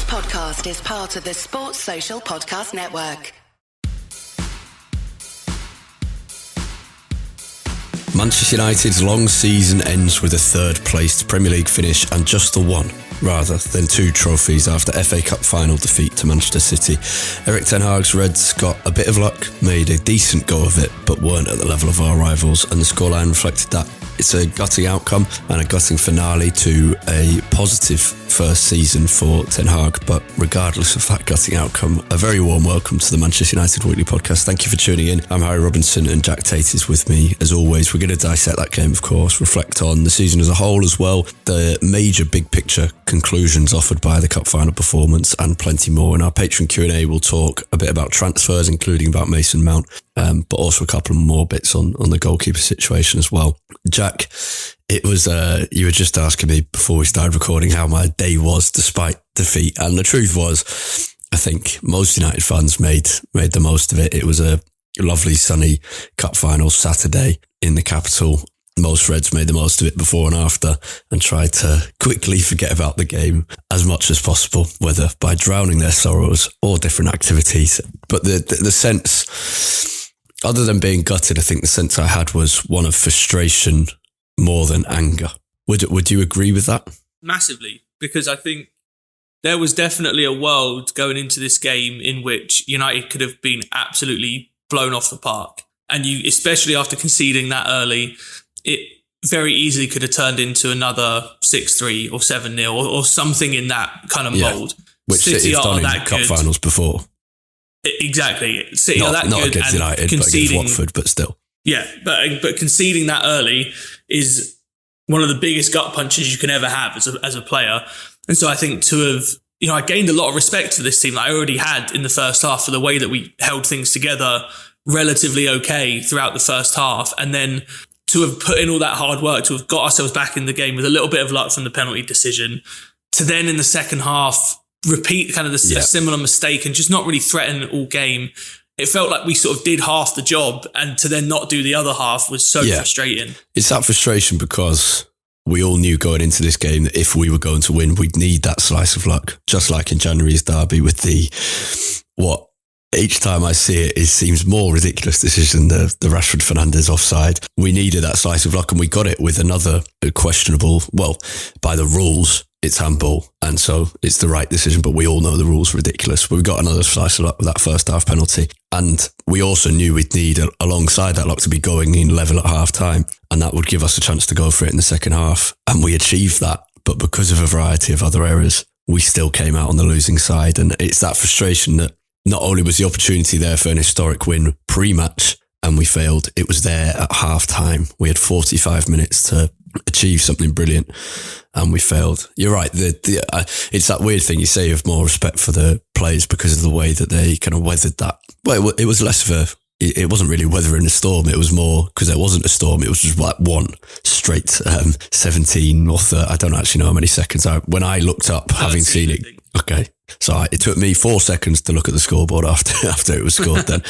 podcast is part of the Sports Social Podcast Network. Manchester United's long season ends with a third-placed Premier League finish and just the one, rather than two trophies after FA Cup final defeat to Manchester City. Erik ten Hag's Reds got a bit of luck, made a decent go of it, but weren't at the level of our rivals, and the scoreline reflected that. It's a gutting outcome and a gutting finale to a positive first season for Ten Hag, but regardless of that gutting outcome, a very warm welcome to the Manchester United Weekly Podcast. Thank you for tuning in. I'm Harry Robinson and Jack Tait is with me as always. We're going to dissect that game, of course, reflect on the season as a whole as well, the major big picture conclusions offered by the cup final performance and plenty more. In our Patreon Q&A, we'll talk a bit about transfers, including about Mason Mount, but also a couple more bits on the goalkeeper situation as well. Jack, it was, you were just asking me before we started recording how my day was despite defeat. And the truth was, I think most United fans made the most of it. It was a lovely sunny cup final Saturday in the capital. Most Reds made the most of it before and after and tried to quickly forget about the game as much as possible, whether by drowning their sorrows or different activities. But the sense, other than being gutted, I think the sense I had was one of frustration more than anger. Would you agree with that? Massively, because I think there was definitely a world going into this game in which United could have been absolutely blown off the park. And you, especially after conceding that early, it very easily could have turned into another 6-3 or 7-0 or something in that kind of mould. Which City have done in cup finals before. Exactly. City are that not good against United, but against Watford, but still. Yeah, but conceding that early is one of the biggest gut punches you can ever have as a player. And so I think to have, I gained a lot of respect for this team that I already had in the first half for the way that we held things together relatively okay throughout the first half. And then to have put in all that hard work, to have got ourselves back in the game with a little bit of luck from the penalty decision, to then in the second half repeat kind of a similar mistake and just not really threaten all game. It felt like we sort of did half the job, and to then not do the other half was so frustrating. It's that frustration because we all knew going into this game that if we were going to win, we'd need that slice of luck, just like in January's derby with each time I see it, it seems more ridiculous decision, the Rashford Fernandes offside. We needed that slice of luck and we got it with another questionable, well, by the rules, it's handball. And so it's the right decision, but we all know the rules are ridiculous. But we got another slice of luck with that first half penalty. And we also knew we'd need, alongside that luck, to be going in level at half time. And that would give us a chance to go for it in the second half. And we achieved that. But because of a variety of other errors, we still came out on the losing side. And it's that frustration that not only was the opportunity there for an historic win pre-match and we failed, it was there at half time. We had 45 minutes to achieve something brilliant and we failed. You're right. It's that weird thing you say of more respect for the players because of the way that they kind of weathered that. Well, it was less of it wasn't really weathering a storm. It was more because there wasn't a storm. It was just like one straight 17 or 30. I don't actually know how many seconds. When I looked up, having seen it. Okay. So it took me 4 seconds to look at the scoreboard after it was scored then.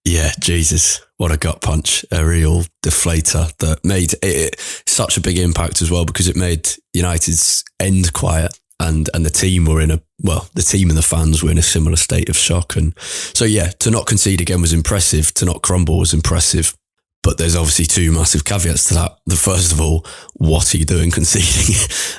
Yeah, Jesus, what a gut punch. A real deflator that made it such a big impact as well because it made United's end quiet and the team were the team and the fans were in a similar state of shock. And so, yeah, to not concede again was impressive. To not crumble was impressive. But there's obviously two massive caveats to that. The first of all, what are you doing conceding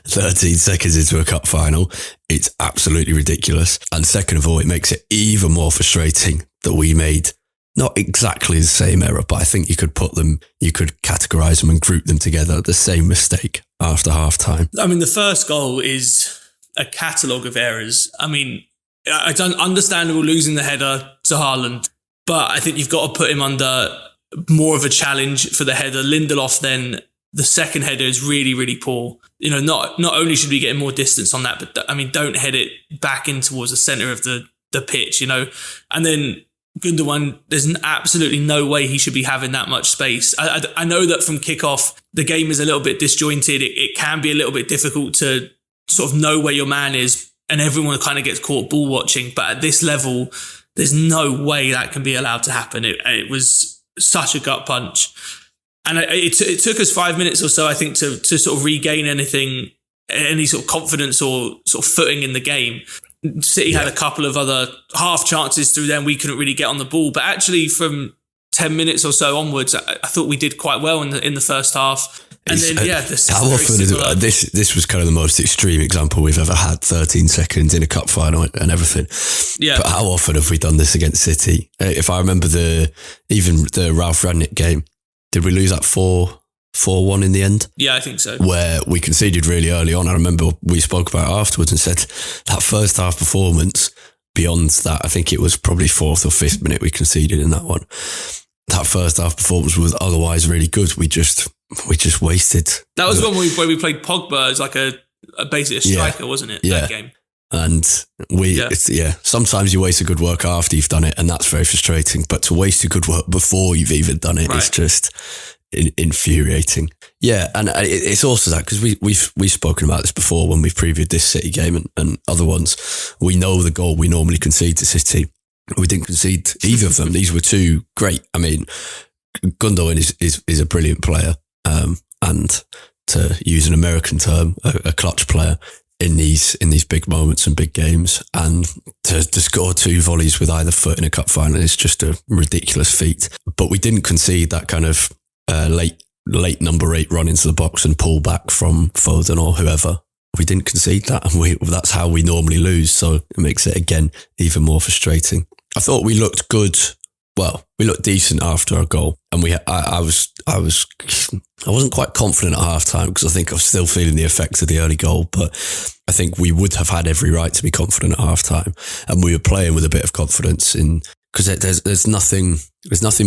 13 seconds into a cup final? It's absolutely ridiculous. And second of all, it makes it even more frustrating that we made not exactly the same error, but I think you could categorize them and group them together. The same mistake after half time. I mean, the first goal is a catalogue of errors. I mean, it's understandable losing the header to Haaland, but I think you've got to put him under more of a challenge for the header. Lindelof, then the second header is really, really poor. Not only should we get more distance on that, but I mean, don't head it back in towards the centre of the pitch, and then Gundogan, there's absolutely no way he should be having that much space. I know that from kickoff, the game is a little bit disjointed. It can be a little bit difficult to sort of know where your man is and everyone kind of gets caught ball watching. But at this level, there's no way that can be allowed to happen. It was such a gut punch. And it took us 5 minutes or so, I think, to sort of regain any sort of confidence or sort of footing in the game. City had a couple of other half chances through them. We couldn't really get on the ball. But actually from 10 minutes or so onwards, I thought we did quite well in the first half. And then, how often this was kind of the most extreme example we've ever had, 13 seconds in a cup final and everything. Yeah. But how often have we done this against City? If I remember even the Ralph Rangnick game, did we lose that 4-1 in the end? Yeah, I think so. Where we conceded really early on. I remember we spoke about it afterwards and said that first half performance, beyond that, I think it was probably 4th or 5th minute we conceded in that one. That first half performance was otherwise really good. We just wasted. That was one where we played Pogba as like basically a striker, wasn't it? Yeah. That game. And sometimes you waste a good work after you've done it, and that's very frustrating. But to waste a good work before you've even done it is just infuriating. Yeah, and it's also that because we've spoken about this before when we've previewed this City game and other ones. We know the goal we normally concede to City. We didn't concede either of them. These were two great. I mean, Gundogan is a brilliant player, and to use an American term, a clutch player in these big moments and big games. And to score 2 volleys with either foot in a cup final is just a ridiculous feat. But we didn't concede that kind of late number 8 run into the box and pull back from Foden or whoever. We didn't concede that, and that's how we normally lose. So it makes it again even more frustrating. I thought we looked good. Well, we looked decent after our goal, and I wasn't quite confident at halftime because I think I was still feeling the effects of the early goal. But I think we would have had every right to be confident at halftime, and we were playing with a bit of confidence because there's nothing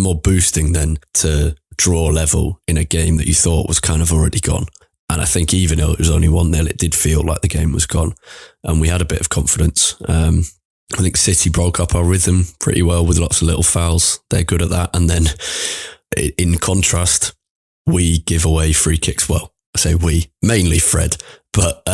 more boosting than to draw level in a game that you thought was kind of already gone. And I think even though it was only 1-0, it did feel like the game was gone, and we had a bit of confidence. I think City broke up our rhythm pretty well with lots of little fouls. They're good at that. And then in contrast, we give away free kicks. Well, I say we, mainly Fred, but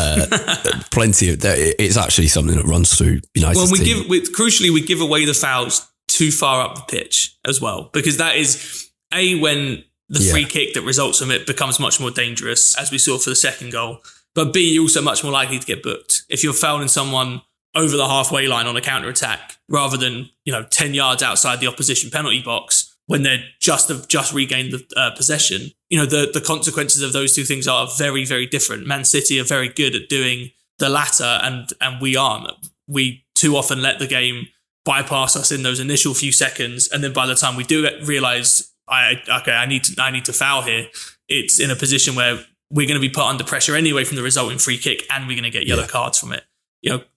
plenty of that. It's actually something that runs through United's team. Crucially, we give away the fouls too far up the pitch as well, because that is when the free kick that results from it becomes much more dangerous, as we saw for the second goal. But B, you're also much more likely to get booked if you're fouling someone over the halfway line on a counter-attack rather than 10 yards outside the opposition penalty box when they're just regained the possession. The consequences of those two things are very, very different. Man City are very good at doing the latter, and we aren't. We too often let the game bypass us in those initial few seconds, and then by the time we do realise, I need to foul here, it's in a position where we're going to be put under pressure anyway from the resulting free kick, and we're going to get yellow cards from it.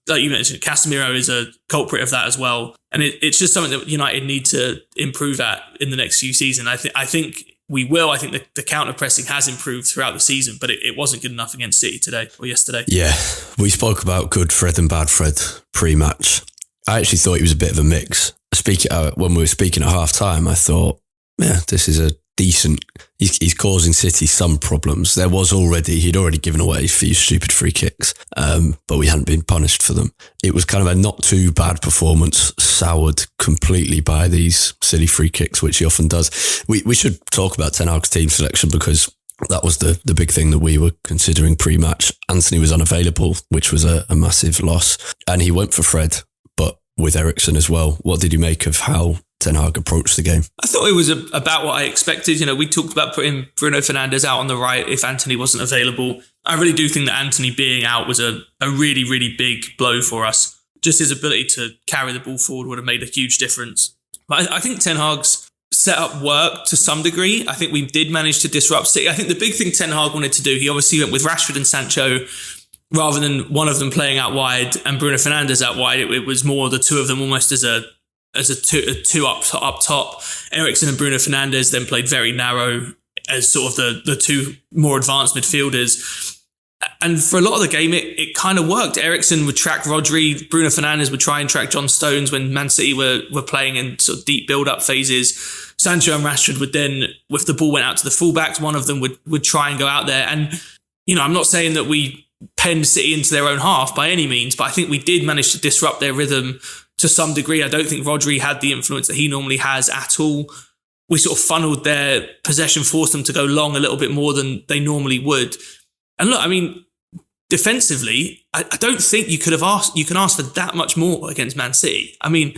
Like you mentioned, Casemiro is a culprit of that as well. And it's just something that United need to improve at in the next few seasons. I think we will. I think the counter-pressing has improved throughout the season, but it wasn't good enough against City today or yesterday. Yeah, we spoke about good Fred and bad Fred pre-match. I actually thought he was a bit of a mix. When we were speaking at half-time, I thought, this is a decent. He's causing City some problems. He'd already given away a few stupid free kicks, but we hadn't been punished for them. It was kind of a not too bad performance, soured completely by these silly free kicks, which he often does. We should talk about Ten Hag's team selection because that was the big thing that we were considering pre-match. Anthony was unavailable, which was a massive loss, and he went for Fred, but with Eriksen as well. What did you make of how Ten Hag approached the game? I thought it was about what I expected. We talked about putting Bruno Fernandes out on the right if Anthony wasn't available. I really do think that Anthony being out was a really, really big blow for us. Just his ability to carry the ball forward would have made a huge difference. But I think Ten Hag's setup worked to some degree. I think we did manage to disrupt City. I think the big thing Ten Hag wanted to do, he obviously went with Rashford and Sancho rather than one of them playing out wide and Bruno Fernandes out wide. It was more the two of them almost as a two up top. Eriksen and Bruno Fernandes then played very narrow as sort of the two more advanced midfielders. And for a lot of the game, it kind of worked. Eriksen would track Rodri. Bruno Fernandes would try and track John Stones when Man City were playing in sort of deep build-up phases. Sancho and Rashford would then, if the ball went out to the fullbacks, one of them would try and go out there. And, I'm not saying that we penned City into their own half by any means, but I think we did manage to disrupt their rhythm to some degree. I don't think Rodri had the influence that he normally has at all. We sort of funneled their possession, forced them to go long a little bit more than they normally would. And look, defensively, I don't think you can ask for that much more against Man City. I mean,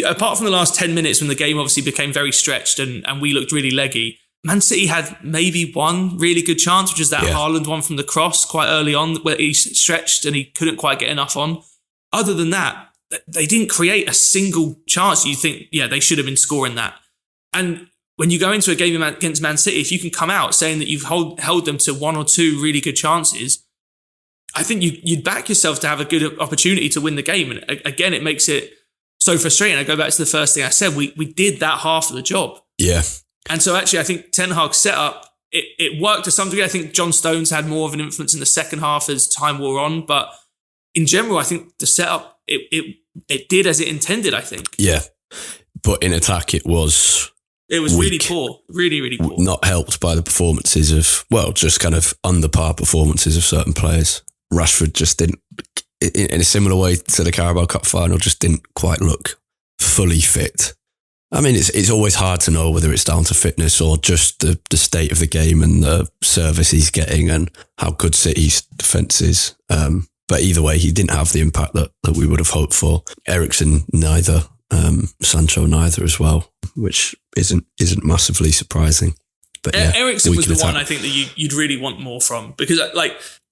apart from the last 10 minutes when the game obviously became very stretched and we looked really leggy, Man City had maybe one really good chance, which is that Haaland one from the cross quite early on where he stretched and he couldn't quite get enough on. Other than that, they didn't create a single chance. You think, they should have been scoring that. And when you go into a game against Man City, if you can come out saying that you've held them to one or two really good chances, I think you'd back yourself to have a good opportunity to win the game. And again, it makes it so frustrating. I go back to the first thing I said. We did that half of the job. Yeah. And so actually, I think Ten Hag's setup, it worked to some degree. I think John Stones had more of an influence in the second half as time wore on. But in general, I think the setup, it did as it intended, I think. Yeah. But in attack, it was weak. Really poor. Really, really poor. Not helped by the performances of, just kind of under par performances of certain players. Rashford just didn't, in a similar way to the Carabao Cup final, just didn't quite look fully fit. I mean, it's always hard to know whether it's down to fitness or just the state of the game and the service he's getting and how good City's defence is. But either way, he didn't have the impact that we would have hoped for. Eriksen, neither. Sancho, neither as well, which isn't massively surprising. But Eriksen was the one I think that you'd really want more from, because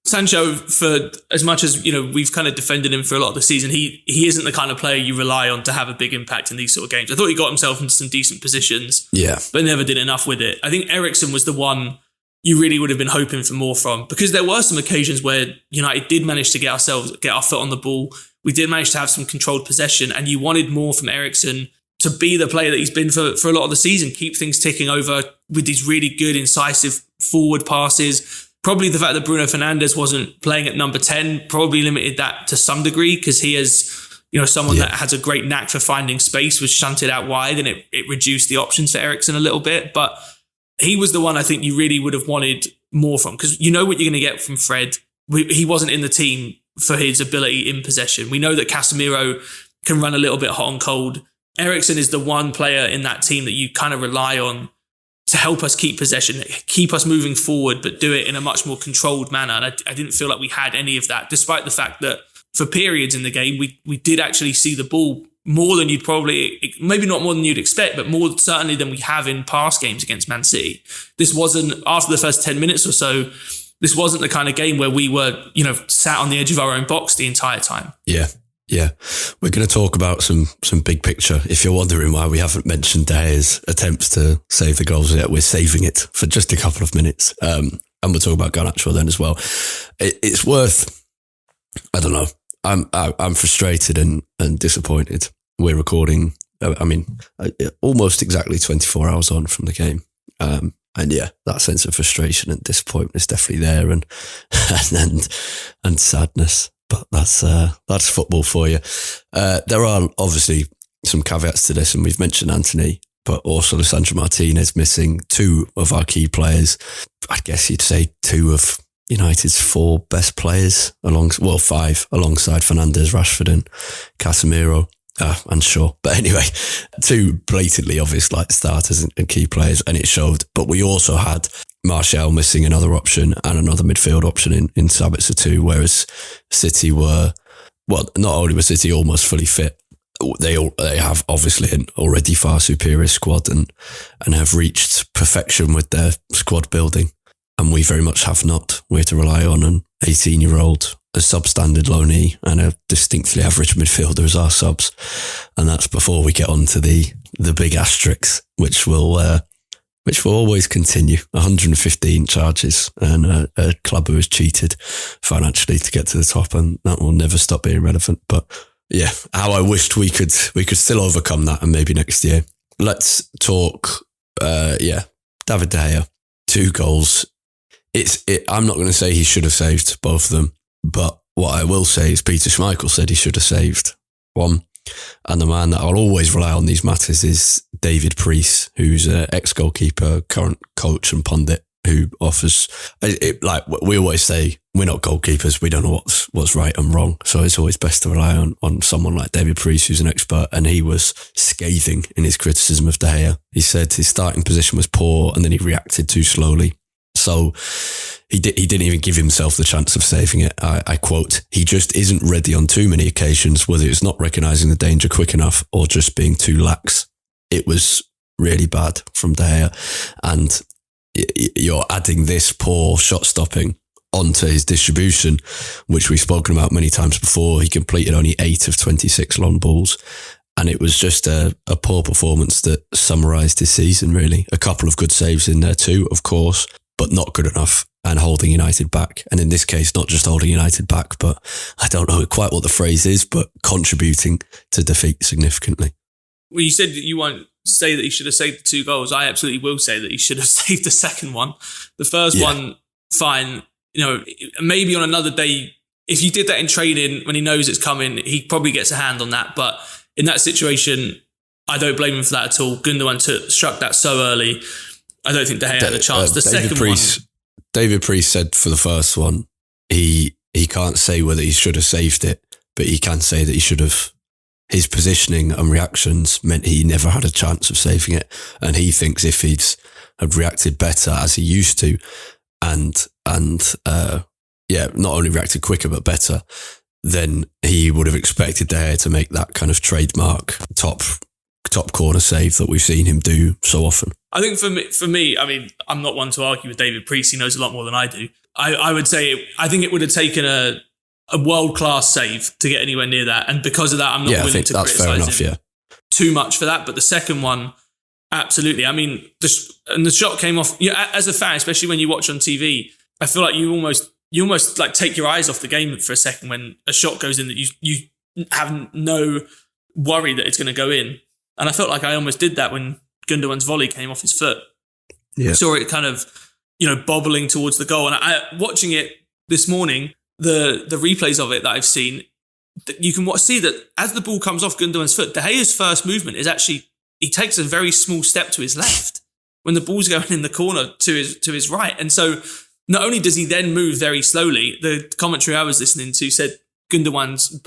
Sancho, for as much as we've kind of defended him for a lot of the season, he isn't the kind of player you rely on to have a big impact in these sort of games. I thought he got himself into some decent positions, but never did enough with it. I think Eriksen was the one you really would have been hoping for more from, because there were some occasions where United did manage to get our foot on the ball. We did manage to have some controlled possession, and you wanted more from Eriksen to be the player that he's been for a lot of the season, keep things ticking over with these really good, incisive forward passes. Probably the fact that Bruno Fernandes wasn't playing at number 10 probably limited that to some degree, because he is, someone that has a great knack for finding space, was shunted out wide, and it reduced the options for Eriksen a little bit. But he was the one I think you really would have wanted more from, because you know what you're going to get from Fred. He wasn't in the team for his ability in possession. We know that Casemiro can run a little bit hot and cold. Eriksen is the one player in that team that you kind of rely on to help us keep possession, keep us moving forward, but do it in a much more controlled manner. And I didn't feel like we had any of that, despite the fact that for periods in the game, we did actually see the ball more than you'd probably, maybe not more than you'd expect, but more certainly than we have in past games against Man City. This wasn't, after the first 10 minutes or so, this wasn't the kind of game where we were, sat on the edge of our own box the entire time. Yeah. We're going to talk about some big picture. If you're wondering why we haven't mentioned De Gea's attempts to save the goals yet, we're saving it for just a couple of minutes. And we'll talk about Garnacho then as well. It's worth, I don't know, I'm frustrated and disappointed. We're recording, almost exactly 24 hours on from the game. And that sense of frustration and disappointment is definitely there, and sadness. But that's football for you. There are obviously some caveats to this, and we've mentioned Antony, but also Lisandro Martinez missing two of our key players. I guess you'd say two of United's four best players, five, alongside Fernandes, Rashford and Casemiro. And Shaw. But anyway, two blatantly obvious starters and key players, and it showed. But we also had Martial missing another option and another midfield option in Sabitzer too, whereas City were, not only were City almost fully fit, they have obviously an already far superior squad and have reached perfection with their squad building. And we very much have not. We have to rely on an 18-year-old, a substandard loanee, and a distinctly average midfielder as our subs. And that's before we get on to the big asterisks, which will always continue. 115 charges and a club who has cheated financially to get to the top, and that will never stop being relevant. But yeah, how I wished we could still overcome that, and maybe next year. Let's talk. David De Gea, 2 goals. I'm not going to say he should have saved both of them, but what I will say is Peter Schmeichel said he should have saved one. And the man that I'll always rely on these matters is David Priest, who's an ex-goalkeeper, current coach and pundit, who offers, we always say, we're not goalkeepers, we don't know what's right and wrong. So it's always best to rely on someone like David Priest, who's an expert. And he was scathing in his criticism of De Gea. He said his starting position was poor and then he reacted too slowly. So he didn't even give himself the chance of saving it. I quote, "He just isn't ready on too many occasions, whether it's not recognising the danger quick enough or just being too lax." It was really bad from De Gea. And you're adding this poor shot stopping onto his distribution, which we've spoken about many times before. He completed only 8 of 26 long balls. And it was just a poor performance that summarised his season, really. A couple of good saves in there too, of course, but not good enough and holding United back. And in this case, not just holding United back, but I don't know quite what the phrase is, but contributing to defeat significantly. Well, you said that you won't say that he should have saved the 2 goals. I absolutely will say that he should have saved the second one. The first one, fine. You know, maybe on another day, if you did that in training when he knows it's coming, he probably gets a hand on that. But in that situation, I don't blame him for that at all. Gundogan struck that so early. I don't think De Gea had a chance. The second one, David Priest said for the first one, he can't say whether he should have saved it, but he can say that he should have. His positioning and reactions meant he never had a chance of saving it. And he thinks if he'd have reacted better as he used to, and not only reacted quicker, but better, then he would have expected De Gea to make that kind of trademark top corner save that we've seen him do so often. I think for me, I mean, I'm not one to argue with David Priest. He knows a lot more than I do. I would say, I think it would have taken a world-class save to get anywhere near that. And because of that, I'm not willing to criticise him too much for that. But the second one, absolutely. I mean, the shot came off, as a fan, especially when you watch on TV, I feel like you almost like take your eyes off the game for a second when a shot goes in that you have no worry that it's going to go in. And I felt like I almost did that when Gundogan's volley came off his foot. Yeah. I saw it kind of, bobbling towards the goal. And watching it this morning, the replays of it that I've seen, you can see that as the ball comes off Gundogan's foot, De Gea's first movement is actually, he takes a very small step to his left when the ball's going in the corner to his right. And so not only does he then move very slowly, the commentary I was listening to said Gundogan's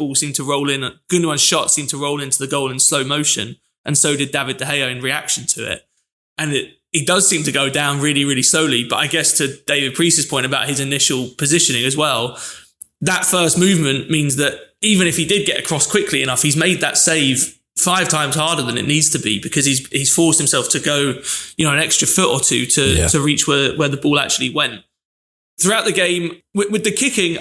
shot seemed to roll into the goal in slow motion. And so did David De Gea in reaction to it. And it does seem to go down really, really slowly. But I guess to David Priest's point about his initial positioning as well, that first movement means that even if he did get across quickly enough, he's made that save 5 times harder than it needs to be because he's forced himself to go, an extra foot or two to reach where the ball actually went. Throughout the game, with the kicking,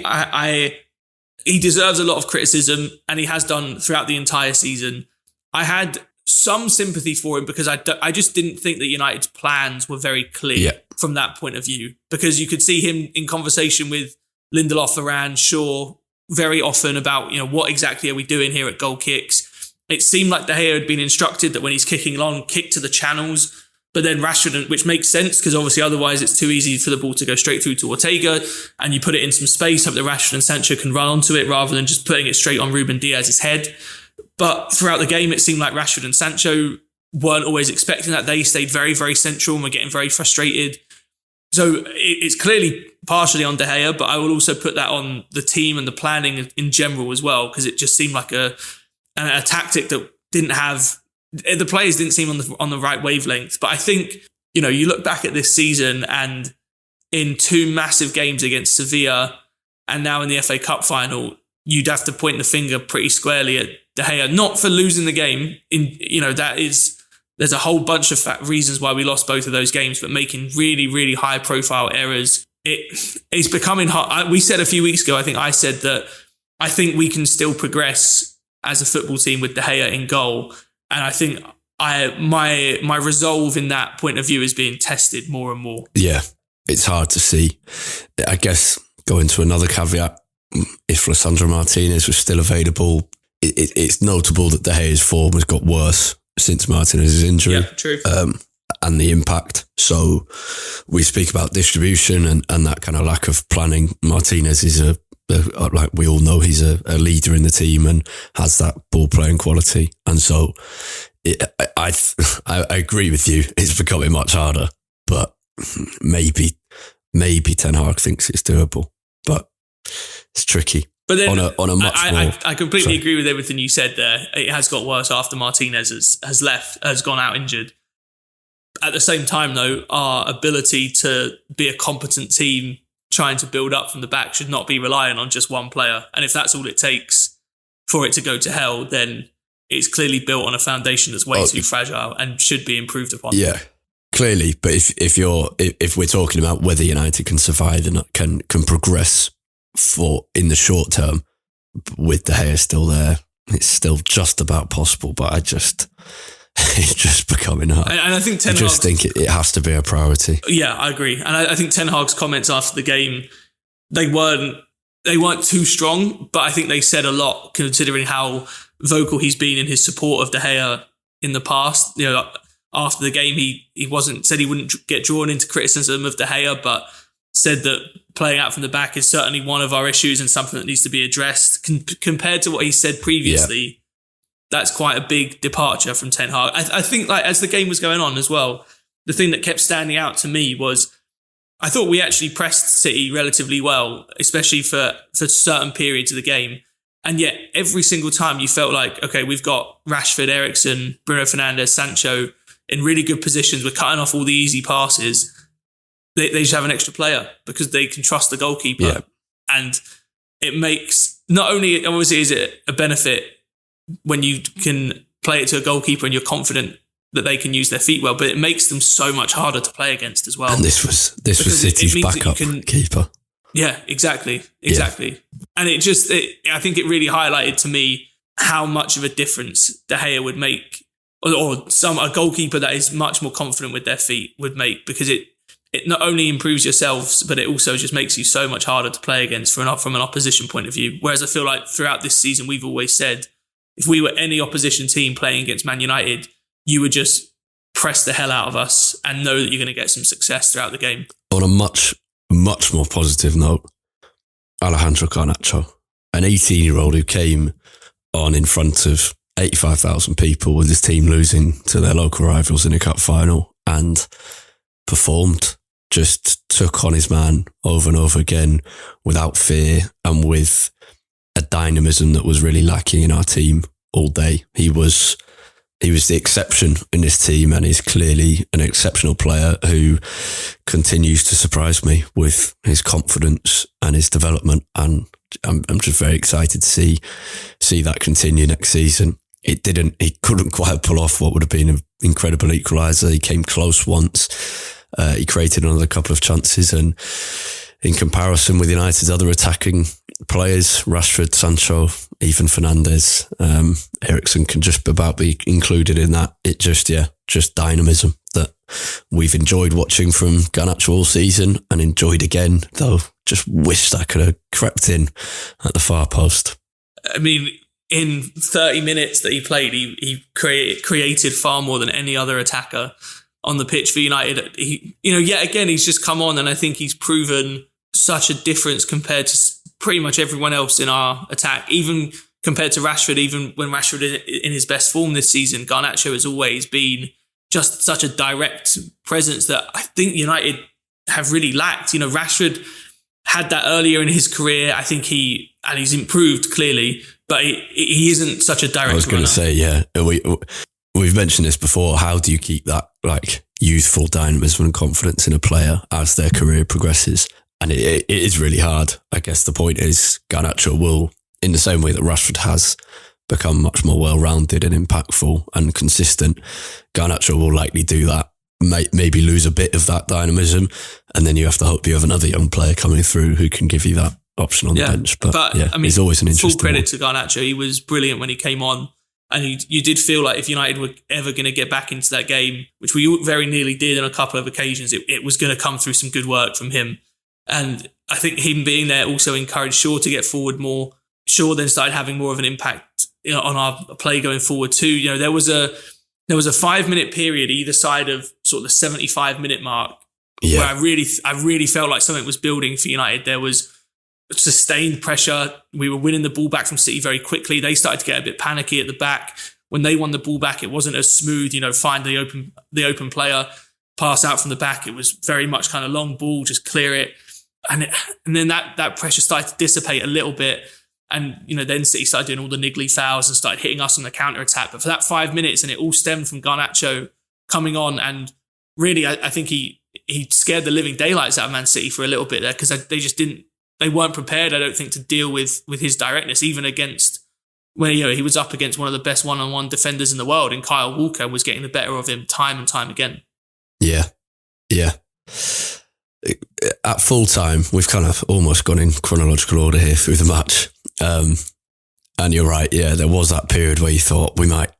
he deserves a lot of criticism, and he has done throughout the entire season. I had some sympathy for him because I just didn't think that United's plans were very clear from that point of view, because you could see him in conversation with Lindelof, Varane, Shaw very often about, what exactly are we doing here at goal kicks. It seemed like De Gea had been instructed that when he's kicking long, kick to the channels, but then Rashford, which makes sense because obviously otherwise it's too easy for the ball to go straight through to Ortega, and you put it in some space, hope that Rashford and Sancho can run onto it rather than just putting it straight on Ruben Diaz's head. But throughout the game, it seemed like Rashford and Sancho weren't always expecting that. They stayed very, very central and were getting very frustrated. So it's clearly partially on De Gea, but I will also put that on the team and the planning in general as well, because it just seemed like a tactic that didn't have, the players didn't seem on the right wavelength. But I think, you look back at this season and in 2 massive games against Sevilla and now in the FA Cup final, you'd have to point the finger pretty squarely at De Gea, not for losing the game. There's a whole bunch of reasons why we lost both of those games, but making really, really high profile errors. It's becoming hard. We said a few weeks ago, I said that I think we can still progress as a football team with De Gea in goal. And I think my resolve in that point of view is being tested more and more. Yeah, it's hard to see. I guess going to another caveat, if Lisandro Martinez was still available, it's notable that De Gea's form has got worse since Martinez's injury. Yeah, true. And the impact. So we speak about distribution and that kind of lack of planning. Martinez is like we all know, he's a leader in the team and has that ball playing quality. And so I agree with you. It's becoming much harder, but maybe Ten Hag thinks it's doable, but it's tricky. But then on a much more, I completely agree with everything you said there. It has got worse after Martinez has gone out injured. At the same time, though, our ability to be a competent team trying to build up from the back should not be relying on just one player. And if that's all it takes for it to go to hell, then it's clearly built on a foundation that's way too fragile and should be improved upon. Yeah, clearly. But if we're talking about whether United can survive and can progress in the short term with De Gea still there, it's still just about possible. But it's just becoming hard. And I think I just think it has to be a priority. Yeah, I agree. And I think Ten Hag's comments after the game, they weren't too strong, but I think they said a lot considering how vocal he's been in his support of De Gea in the past. You know, after the game, he said he wouldn't get drawn into criticism of De Gea, but said that playing out from the back is certainly one of our issues and something that needs to be addressed. Compared to what he said previously, that's quite a big departure from Ten Hag. I think, like, as the game was going on as well, the thing that kept standing out to me was I thought we actually pressed City relatively well, especially for certain periods of the game. And yet every single time you felt like, okay, we've got Rashford, Eriksen, Bruno Fernandes, Sancho in really good positions. We're cutting off all the easy passes. They just have an extra player because they can trust the goalkeeper. Yeah. And it makes, not only obviously is it a benefit when you can play it to a goalkeeper and you're confident that they can use their feet well, but it makes them so much harder to play against as well. And this was City's backup keeper. Yeah, exactly. Yeah. And I think it really highlighted to me how much of a difference De Gea would make, or a goalkeeper that is much more confident with their feet would make, because it not only improves yourselves, but it also just makes you so much harder to play against from an opposition point of view. Whereas I feel like throughout this season, we've always said, if we were any opposition team playing against Man United, you would just press the hell out of us and know that you're going to get some success throughout the game. On a much, much more positive note, Alejandro Garnacho, an 18-year-old who came on in front of 85,000 people with his team losing to their local rivals in a cup final and performed, just took on his man over and over again without fear and with a dynamism that was really lacking in our team all day. He was the exception in this team, and he's clearly an exceptional player who continues to surprise me with his confidence and his development. And I'm just very excited to see that continue next season. He couldn't quite pull off what would have been an incredible equaliser. He came close once. He created another couple of chances, and in comparison with United's other attacking players, Rashford, Sancho, even Fernandes, Eriksen can just about be included in that. It just dynamism that we've enjoyed watching from Garnacho all season, and enjoyed again, though just wished I could have crept in at the far post. I mean, in 30 minutes that he played, he created far more than any other attacker on the pitch for United. Yet again, he's just come on, and I think he's proven such a difference compared to pretty much everyone else in our attack, even compared to Rashford. Even when Rashford is in his best form this season, Garnacho has always been just such a direct presence that I think United have really lacked. Rashford had that earlier in his career. I think he's improved clearly, but he isn't such a direct runner. I was going to say, yeah, we've mentioned this before. How do you keep that youthful dynamism and confidence in a player as their career progresses? And it is really hard. I guess the point is Garnacho will, in the same way that Rashford has, become much more well-rounded and impactful and consistent. Garnacho will likely do that, maybe lose a bit of that dynamism, and then you have to hope you have another young player coming through who can give you that option on the bench. But I mean, he's always an interesting full credit to Garnacho. He was brilliant when he came on. And you did feel like if United were ever going to get back into that game, which we very nearly did on a couple of occasions, it was going to come through some good work from him. And I think him being there also encouraged Shaw to get forward more. Shaw then started having more of an impact on our play going forward too. There was a 5-minute period either side of sort of the 75-minute mark where I really felt like something was building for United. There was sustained pressure. We were winning the ball back from City very quickly. They started to get a bit panicky at the back. When they won the ball back, it wasn't as smooth, find the open player, pass out from the back. It was very much kind of long ball, just clear it. And then that pressure started to dissipate a little bit. And, then City started doing all the niggly fouls and started hitting us on the counter-attack. But for that 5 minutes, and it all stemmed from Garnacho coming on and really, I think he scared the living daylights out of Man City for a little bit there, because they weren't prepared, I don't think, to deal with his directness, even against when he was up against one of the best one-on-one defenders in the world, and Kyle Walker was getting the better of him time and time again. Yeah. At full time, we've kind of almost gone in chronological order here through the match. And you're right, yeah, there was that period where you thought we might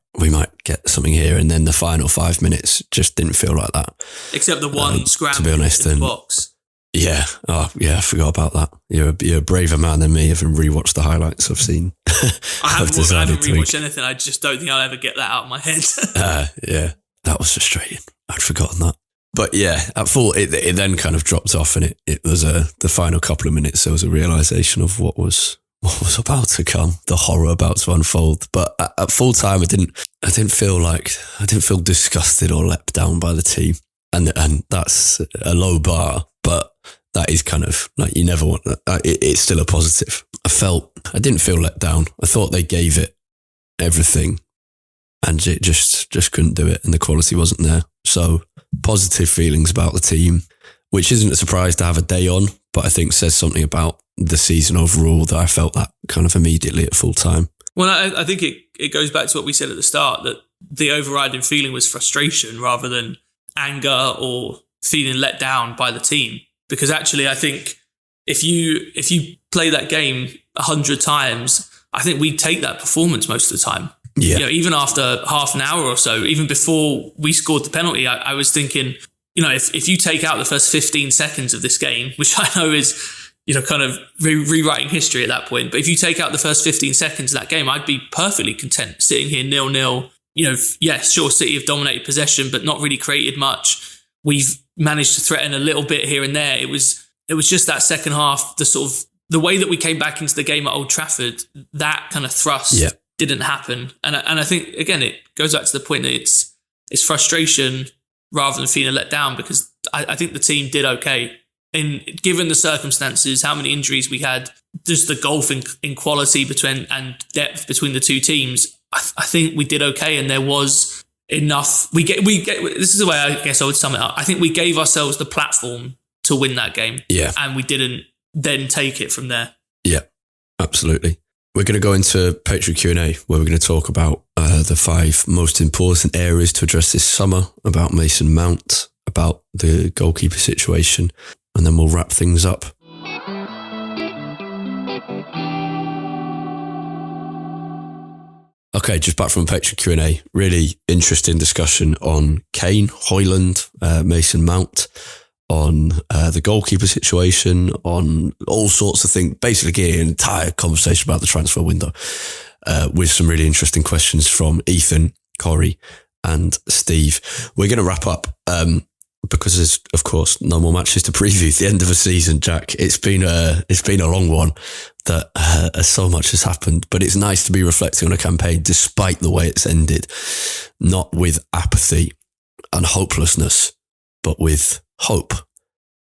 get something here, and then the final 5 minutes just didn't feel like that. Except the one scramble, to be honest, in the box. Yeah. Oh, yeah, I forgot about that. You're a braver man than me, having rewatched the highlights I've seen. I haven't rewatched anything. I just don't think I'll ever get that out of my head. Yeah, that was frustrating. I'd forgotten that. But yeah, at full, it then kind of dropped off, and it was the final couple of minutes, there was a realisation of what was about to come, the horror about to unfold. But at full time, I didn't feel disgusted or let down by the team. And that's a low bar, but that is kind of like, you never want that. It's still a positive. I didn't feel let down. I thought they gave it everything, and it just couldn't do it, and the quality wasn't there. So positive feelings about the team, which isn't a surprise to have a day on, but I think says something about the season overall that I felt that kind of immediately at full time. Well, I think it goes back to what we said at the start, that the overriding feeling was frustration rather than anger or feeling let down by the team. Because actually, I think if you play that game 100 times, I think we'd take that performance most of the time. Yeah. Even after half an hour or so, even before we scored the penalty, I was thinking, if you take out the first 15 seconds of this game, which I know is, kind of rewriting history at that point, but if you take out the first 15 seconds of that game, I'd be perfectly content sitting here 0-0. Yes, sure, City have dominated possession, but not really created much. We've managed to threaten a little bit here and there. It was just that second half, the way that we came back into the game at Old Trafford, that kind of thrust didn't happen. And I think, again, it goes back to the point that it's frustration rather than feeling let down, because I think the team did okay. Given the circumstances, how many injuries we had, just the gulf in quality and depth between the two teams, I think we did okay, and there was enough. We get. This is the way I guess I would sum it up. I think we gave ourselves the platform to win that game, and we didn't then take it from there. Yeah, absolutely. We're going to go into Patreon Q&A, where we're going to talk about the 5 most important areas to address this summer, about Mason Mount, about the goalkeeper situation, and then we'll wrap things up. Okay, just back from Patreon Q&A. Really interesting discussion on Kane, Højlund, Mason Mount, on the goalkeeper situation, on all sorts of things. Basically, an entire conversation about the transfer window, with some really interesting questions from Ethan, Corey, and Steve. We're going to wrap up because there's, of course, no more matches to preview. It's the end of a season, Jack. It's been a long one. That so much has happened, but it's nice to be reflecting on a campaign despite the way it's ended, not with apathy and hopelessness, but with hope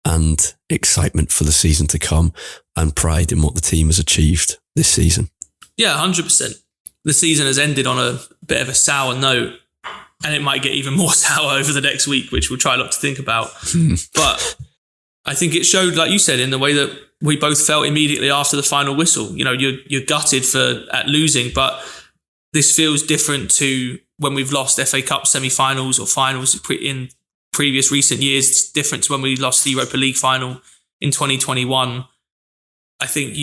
and excitement for the season to come, and pride in what the team has achieved this season. Yeah, 100%. The season has ended on a bit of a sour note, and it might get even more sour over the next week, which we'll try not to think about. But I think it showed, like you said, in the way that we both felt immediately after the final whistle. You're gutted at losing, but this feels different to when we've lost FA Cup semi-finals or finals in previous recent years. It's different to when we lost the Europa League final in 2021. I think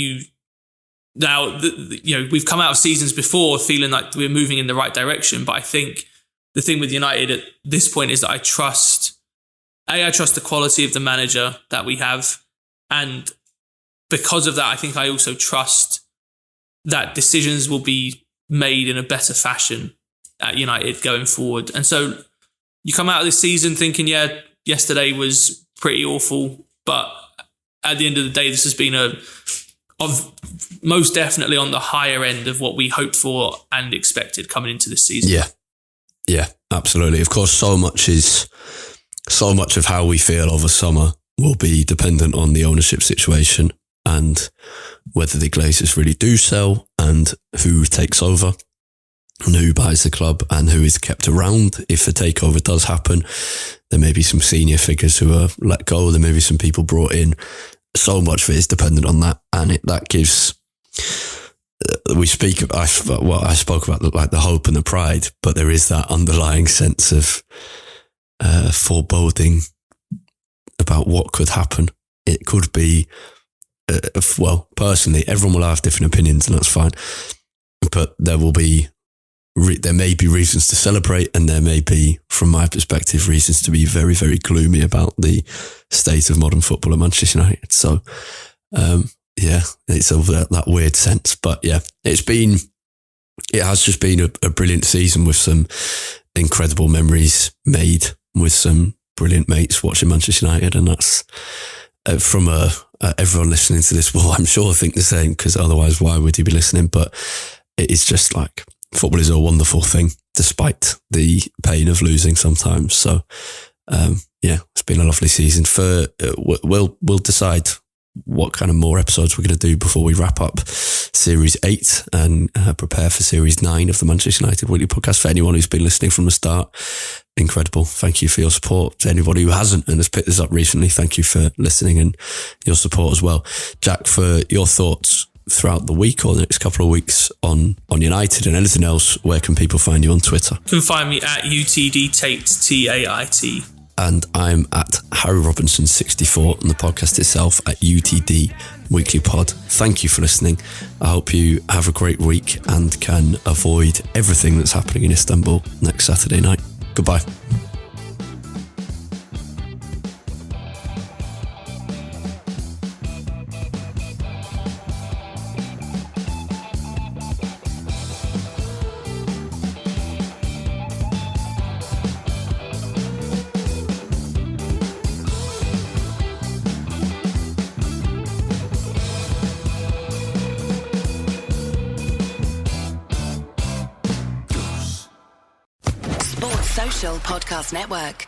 we've come out of seasons before feeling like we're moving in the right direction, but I think the thing with United at this point is that I trust the quality of the manager that we have, and because of that, I think I also trust that decisions will be made in a better fashion at United going forward. And so you come out of this season thinking, yeah, yesterday was pretty awful, but at the end of the day, this has been most definitely on the higher end of what we hoped for and expected coming into this season. Yeah, absolutely. Of course, so much of how we feel over summer will be dependent on the ownership situation and whether the Glazers really do sell and who takes over. and who buys the club and who is kept around if a takeover does happen. There may be some senior figures who are let go. There may be some people brought in. So much of it is dependent on that, and that gives. I spoke about the hope and the pride, but there is that underlying sense of foreboding about what could happen. It could be, personally, everyone will have different opinions, and that's fine. But there may be reasons to celebrate, and there may be, from my perspective, reasons to be very, very gloomy about the state of modern football at Manchester United. So, it's over that weird sense. But yeah, it has just been a brilliant season with some incredible memories made with some brilliant mates watching Manchester United. And that's from everyone listening to this will, I'm sure, think the same, because otherwise why would you be listening? But it is just like, football is a wonderful thing, despite the pain of losing sometimes. So, it's been a lovely season. We'll decide what kind of more episodes we're going to do before we wrap up Series 8 and prepare for Series 9 of the Manchester United Weekly Podcast. For anyone who's been listening from the start, incredible. Thank you for your support. To anybody who hasn't and has picked this up recently, thank you for listening and your support as well. Jack, for your thoughts throughout the week or the next couple of weeks on United and anything else, where can people find you on Twitter? You can find me at UTD Tait, Tait. And I'm at Harry Robinson 64 and the podcast itself at UTD Weekly Pod. Thank you for listening. I hope you have a great week and can avoid everything that's happening in Istanbul next Saturday night. Goodbye. Podcast Network.